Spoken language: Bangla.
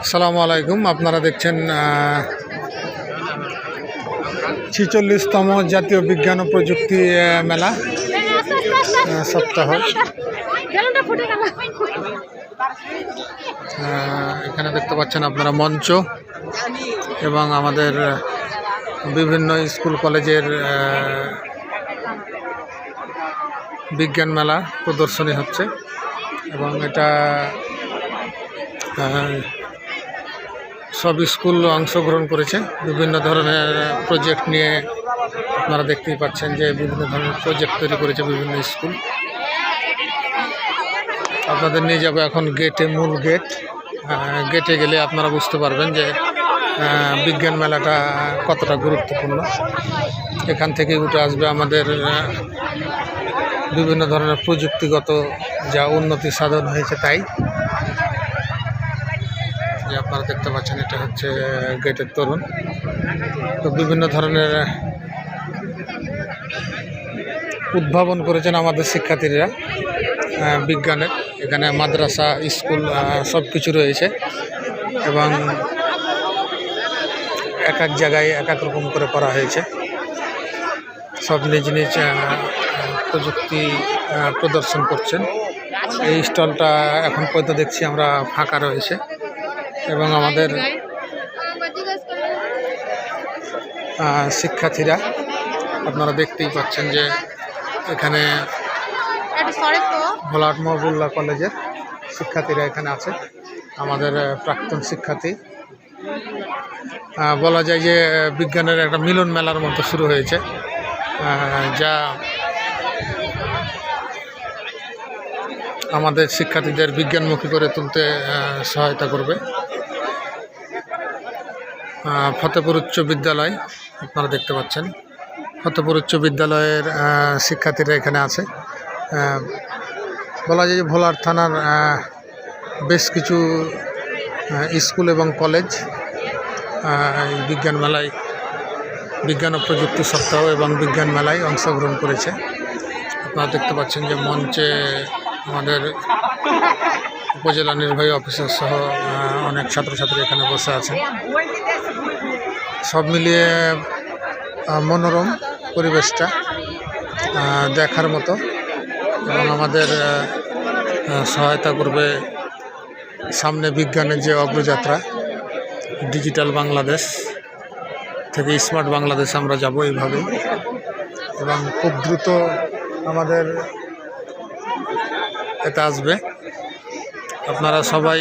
আসসালামু আলাইকুম। আপনারা দেখছেন ৪৬তম জাতীয় বিজ্ঞান ও প্রযুক্তি মেলা সপ্তাহ। এখানে দেখতে পাচ্ছেন আপনারা মঞ্চ এবং আমাদের বিভিন্ন স্কুল কলেজের বিজ্ঞান মেলা প্রদর্শনী হচ্ছে এবং এটা সব স্কুল অংশগ্রহণ করেছে। বিভিন্ন ধরনের প্রজেক্ট নিয়ে আপনারা দেখতেই পাচ্ছেন যে বিভিন্ন ধরনের প্রজেক্ট তৈরি করেছে বিভিন্ন স্কুল। আপনাদের নিয়ে যাবো এখন গেটে, মূল গেটে গেলে আপনারা বুঝতে পারবেন যে বিজ্ঞান মেলাটা কতটা গুরুত্বপূর্ণ। এখান থেকে উঠে আসবে আমাদের বিভিন্ন ধরনের প্রযুক্তিগত যা উন্নতি সাধন হয়েছে তাই। যে আপনারা দেখতে পাচ্ছেন এটা হচ্ছে গেটের তরুণ। তো বিভিন্ন ধরনের উদ্ভাবন করেছেন আমাদের শিক্ষার্থীরা বিজ্ঞানের। এখানে মাদ্রাসা, স্কুল সব কিছু রয়েছে এবং এক এক জায়গায় এক এক রকম করে করা হয়েছে। সব নিজ নিজ প্রযুক্তি প্রদর্শন করছেন। এই স্টলটা এখন পর্যন্ত দেখছি আমরা ফাঁকা রয়েছে এবং আমাদের শিক্ষার্থীরা আপনারা দেখতেই পাচ্ছেন যে এখানে ভোলাট মহবুল্লাহ কলেজের শিক্ষার্থীরা এখানে আছে। আমাদের প্রাক্তন শিক্ষার্থী, বলা যায় যে বিজ্ঞানের একটা মিলন মেলার মতো শুরু হয়েছে, যা আমাদের শিক্ষার্থীদের বিজ্ঞানমুখী করে তুলতে সহায়তা করবে। ফতেপুর উচ্চ বিদ্যালয় আপনারা দেখতে পাচ্ছেন। ফতেপুর উচ্চ বিদ্যালয়ের শিক্ষার্থীরা এখানে আছে। বলা যায় যে ভোলার থানার বেশ কিছু স্কুল এবং কলেজ বিজ্ঞান মেলায়, বিজ্ঞান ও প্রযুক্তি সপ্তাহ এবং বিজ্ঞান মেলায় অংশগ্রহণ করেছে। আপনারা দেখতে পাচ্ছেন যে মঞ্চে আমাদের উপজেলা নির্বাহী অফিসার সহ অনেক ছাত্রছাত্রী এখানে বসে আছেন। সব মিলিয়ে মনোরম পরিবেশটা দেখার মতো এবং আমাদের সহায়তা করবে সামনে বিজ্ঞানের যে অগ্রযাত্রা, ডিজিটাল বাংলাদেশ থেকে স্মার্ট বাংলাদেশ আমরা যাব এইভাবে এবং খুব দ্রুত আমাদের এটা আসবে। আপনারা সবাই